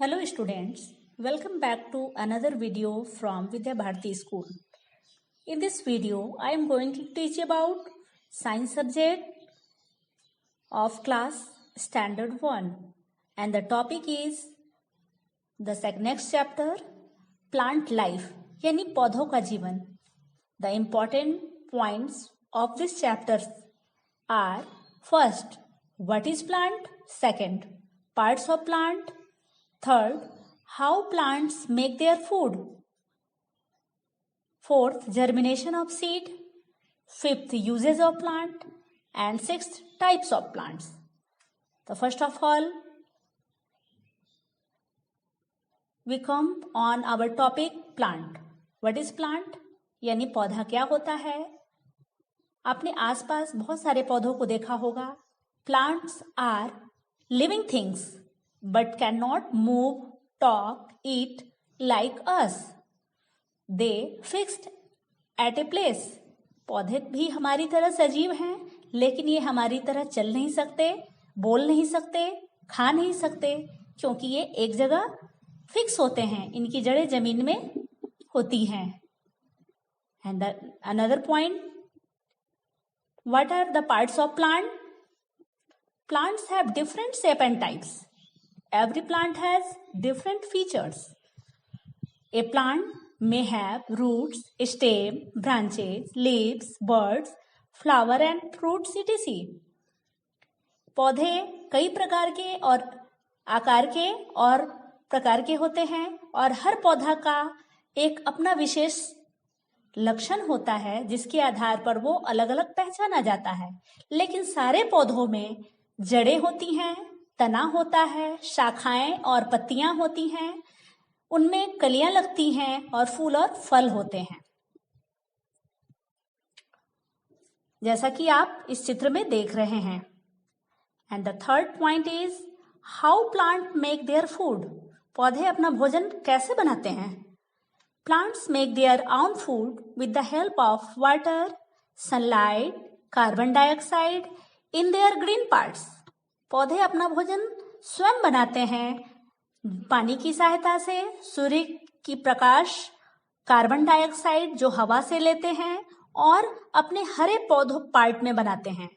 Hello students, welcome back to another video from Vidya Bharati School. In this video, I am going to teach about science subject of class standard 1 and the topic is the next chapter plant life यानी पौधों का जीवन. The important points of this chapter are first, what is plant? Second, parts of plant. Third, how plants make their food. Fourth, germination of seed. Fifth, uses of plant. And sixth, types of plants. So first of all, we come on our topic plant. What is plant? यानी पौधा क्या होता है. आपने आसपास बहुत सारे पौधों को देखा होगा. Plants are living things but cannot move, talk, eat like us. They fixed at a place. पौधे भी हमारी तरह सजीव हैं, लेकिन ये हमारी तरह चल नहीं सकते, बोल नहीं सकते, खा नहीं सकते, क्योंकि ये एक जगह फिक्स होते हैं. इनकी जड़ें जमीन में होती हैं. And another point, what are the parts of plant? Plants have different shape and types. Every plant has different features. A plant may have roots, stem, branches, leaves, buds, flower and fruits etc. पौधे कई प्रकार के और आकार के और प्रकार के होते हैं और हर पौधा का एक अपना विशेष लक्षण होता है जिसके आधार पर वो अलग अलग पहचाना जाता है. लेकिन सारे पौधों में जड़ें होती हैं, तना होता है, शाखाएं और पत्तियां होती हैं, उनमें कलियां लगती हैं और फूल और फल होते हैं, जैसा कि आप इस चित्र में देख रहे हैं. And the third point is how plant make their food. पौधे अपना भोजन कैसे बनाते हैं. Plants make their own food with the help of water, sunlight, carbon dioxide in their green parts. पौधे अपना भोजन स्वयं बनाते हैं पानी की सहायता से, सूर्य की प्रकाश, कार्बन डाइऑक्साइड जो हवा से लेते हैं और अपने हरे पौधों पार्ट में बनाते हैं.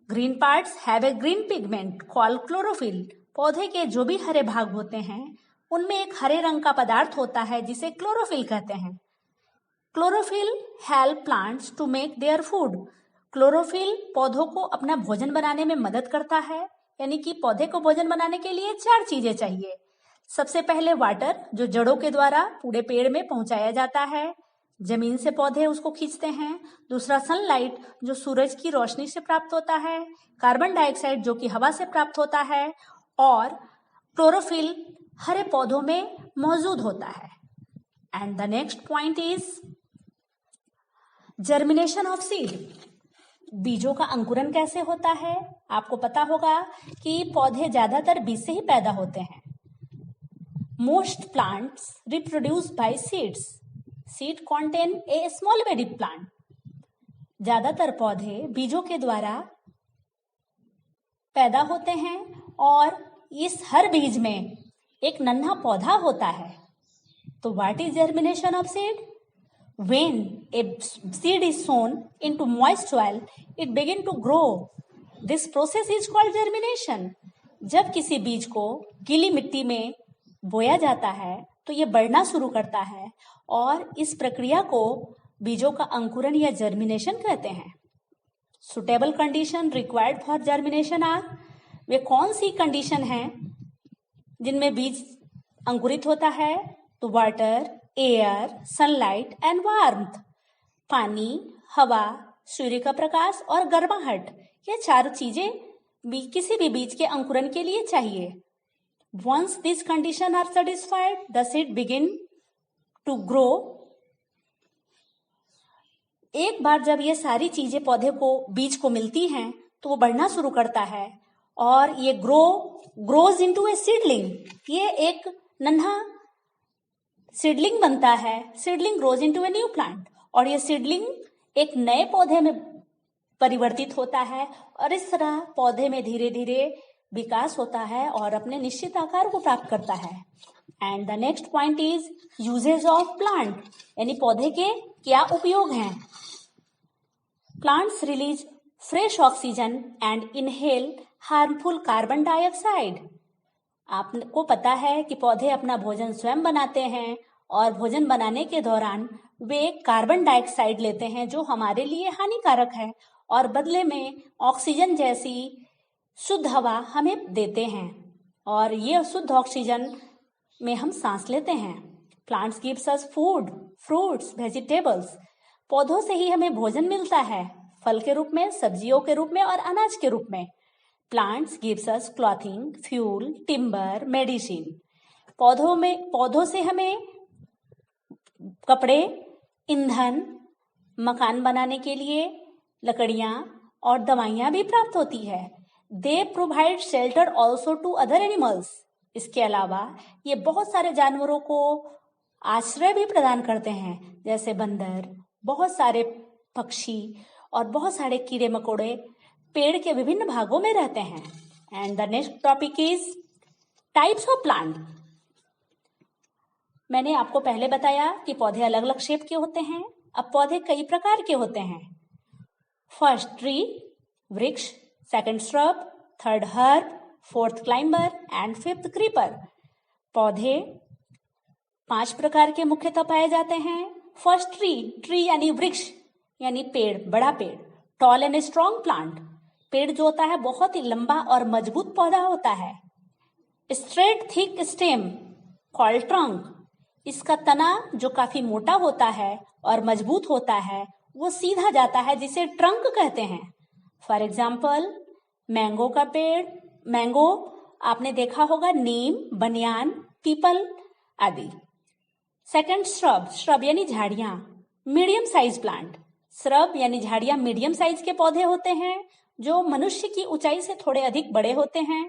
Green parts have a green pigment called chlorophyll. पौधे के जो भी हरे भाग होते हैं उनमें एक हरे रंग का पदार्थ होता है जिसे क्लोरोफिल कहते हैं. Chlorophyll help plants to make their food. Chlorophyll पौधों को अपना भोजन बनाने में मदद करता है. यानी कि पौधे को भोजन बनाने के लिए 4 चीजें चाहिए. सबसे पहले वाटर, जो जड़ों के द्वारा पूरे पेड़ में पहुंचाया जाता है, जमीन से पौधे उसको खींचते हैं. दूसरा सनलाइट, जो सूरज की रोशनी से प्राप्त होता है. कार्बन डाइऑक्साइड, जो कि हवा से प्राप्त होता है. और क्लोरोफिल हरे पौधों में मौजूद होता है. And the next point is germination of seed. बीजों का अंकुरन कैसे होता है. आपको पता होगा कि पौधे ज्यादातर बीज से ही पैदा होते हैं. Most plants reproduce by seeds. Seed contain a small baby plant. ज्यादातर पौधे बीजों के द्वारा पैदा होते हैं और इस हर बीज में एक नन्हा पौधा होता है. तो what is germination of seed? When a seed is sown into moist soil, it begins to grow. This process is called germination. जब किसी बीज को गीली मिट्टी में बोया जाता है तो ये बढ़ना शुरू करता है और इस प्रक्रिया को बीजों का अंकुरन या जर्मिनेशन कहते हैं. Suitable condition required for germination are. वे कौन सी कंडीशन हैं जिनमें बीज अंकुरित होता है? तो water, air, sunlight and warmth. पानी, हवा, सूर्य का प्रकाश और गर्माहट, ये 4 चीजें किसी भी बीज के अंकुरन के लिए चाहिए. Once this condition are satisfied, the seed begin to grow. एक बार जब ये सारी चीजें पौधे को, बीज को मिलती हैं तो वो बढ़ना शुरू करता है और ये ग्रोज इनटू ए सीडलिंग. ये एक नन्हा सीडलिंग बनता है. Seedling grows into a new plant और ये सीडलिंग एक नए पौधे में परिवर्तित होता है और इस तरह पौधे में धीरे धीरे विकास होता है और अपने निश्चित आकार को प्राप्त करता है। And the next point is usage of plant, यानी पौधे के क्या उपयोग हैं। Plants release fresh oxygen and inhale harmful carbon dioxide. आपको पता है कि पौधे अपना भोजन स्वयं बनाते हैं और भोजन बनाने के दौरान वे कार्बन डाइऑक्साइड लेते हैं जो हमारे लिए हानिकारक है और बदले में ऑक्सीजन जैसी शुद्ध हवा हमें देते हैं और ये शुद्ध ऑक्सीजन में हम सांस लेते हैं। Plants gives us food, fruits, vegetables. पौधों से ही हमें भोजन मिलता है, फल के रूप में, सब्जियों के रूप में और अनाज के रूप में। Plants gives us clothing, fuel, timber, medicine. पौधों से हमें कपड़े, ईंधन, मकान बनाने के लिए लकड़ियां और दवाइयां भी प्राप्त होती है। They provide shelter also to other animals. इसके अलावा ये बहुत सारे जानवरों को आश्रय भी प्रदान करते हैं, जैसे बंदर, बहुत सारे पक्षी और बहुत सारे कीड़े मकोड़े पेड़ के विभिन्न भागों में रहते हैं। And the next topic is types of plant. मैंने आपको पहले बताया कि पौधे अलग अलग शेप के होते हैं। अब पौधे कई प्रकार के होते हैं। फर्स्ट ट्री, वृक्ष, second shrub, third herb, fourth climber and fifth creeper. पौधे 5 प्रकार के मुख्यतः पाए जाते हैं। फर्स्ट ट्री यानी वृक्ष यानी पेड़, बड़ा पेड़। टॉल एंड स्ट्रॉन्ग प्लांट, पेड़ जो होता है बहुत ही लंबा और मजबूत पौधा होता है। Straight thick stem called trunk, इसका तना जो काफी मोटा होता है और मजबूत होता है वो सीधा जाता है, जिसे ट्रंक कहते हैं। फॉर एग्जाम्पल मैंगो का पेड़, मैंगो आपने देखा होगा, नीम, बनियान, पीपल आदि। सेकंड श्रब यानी झाड़ियां, मीडियम साइज प्लांट। श्रब यानी झाड़ियां मीडियम साइज के पौधे होते हैं जो मनुष्य की ऊंचाई से थोड़े अधिक बड़े होते हैं।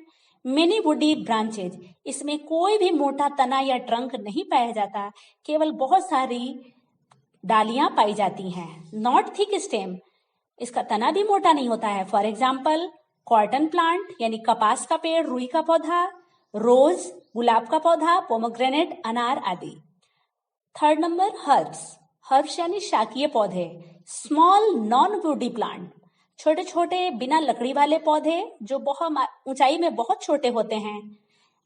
मेनी वुडी ब्रांचेज, इसमें कोई भी मोटा तना या ट्रंक नहीं पाया जाता, केवल बहुत सारी डालियां पाई जाती हैं। नॉट थिक स्टेम, इसका तना भी मोटा नहीं होता है। फॉर एग्जाम्पल कॉटन प्लांट यानी कपास का पेड़, रुई का पौधा, रोज गुलाब का पौधा, पोमोग्रेनेट, अनार आदि। थर्ड नंबर हर्ब्स यानी शाकीय पौधे। स्मॉल नॉन वुडी प्लांट, छोटे छोटे बिना लकड़ी वाले पौधे जो बहुत ऊंचाई में बहुत छोटे होते हैं।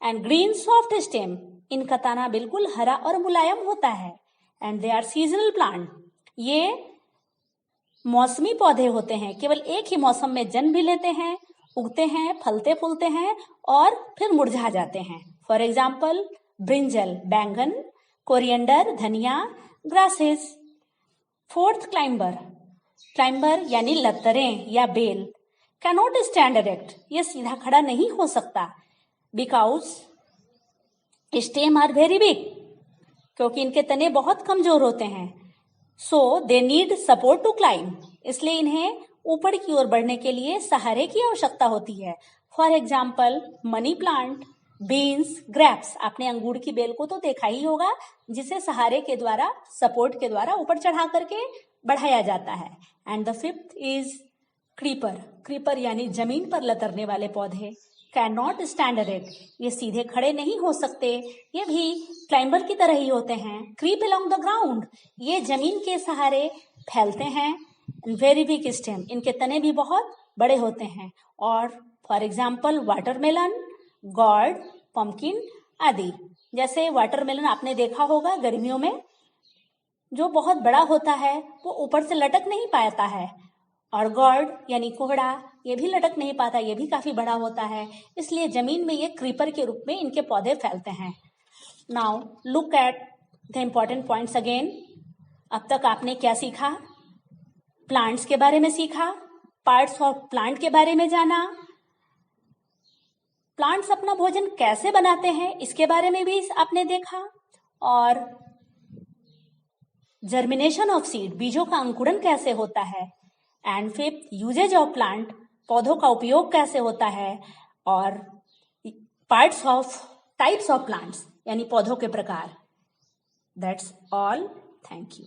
एंड ग्रीन सॉफ्ट स्टेम, इनका तना बिल्कुल हरा और मुलायम होता है। And they are seasonal plant, ये मौसमी पौधे होते हैं, केवल एक ही मौसम में जन्म भी लेते हैं, उगते हैं, फलते फूलते हैं और फिर मुरझा जाते हैं। फॉर एग्जाम्पल ब्रिंजल बैंगन, कोरिएंडर धनिया, ग्रासेस। फोर्थ क्लाइंबर यानी लतरें या बेल, कैनॉट स्टैंड इरेक्ट, ये सीधा खड़ा नहीं हो सकता। Because stem are very big, क्योंकि इनके तने बहुत कमजोर होते हैं। So they need support to climb, इसलिए इन्हें ऊपर की ओर बढ़ने के लिए सहारे की आवश्यकता होती है। For example money plant, beans, grapes. आपने अंगूर की बेल को तो देखा ही होगा, जिसे सहारे के द्वारा, सपोर्ट के द्वारा ऊपर चढ़ा करके बढ़ाया जाता है। And the fifth is creeper यानी जमीन पर लतरने वाले पौधे। कैन नॉट स्टैंड इरेक्ट, ये सीधे खड़े नहीं हो सकते, ये भी क्लाइंबर की तरह ही होते हैं। क्रीप अलोंग द ग्राउंड, ये जमीन के सहारे फैलते हैं। वेरी बिग स्टेम, इनके तने भी बहुत बड़े होते हैं। और for example watermelon, gourd, pumpkin आदि। जैसे वाटरमेलन आपने देखा होगा गर्मियों में, जो बहुत बड़ा होता है वो ऊपर से लटक नहीं पाता है। और गॉर्ड यानी कोहड़ा, ये भी लटक नहीं पाता, ये भी काफी बड़ा होता है, इसलिए जमीन में ये क्रीपर के रूप में इनके पौधे फैलते हैं। Now look at the important points again. अब तक आपने क्या सीखा? प्लांट्स के बारे में सीखा, पार्ट्स ऑफ प्लांट के बारे में जाना, प्लांट्स अपना भोजन कैसे बनाते हैं इसके बारे में भी आपने देखा, और जर्मिनेशन ऑफ सीड, बीजों का अंकुरन कैसे होता है। And fifth uses of plant, पौधों का उपयोग कैसे होता है। और टाइप्स ऑफ प्लांट्स यानी पौधों के प्रकार। That's all, thank you.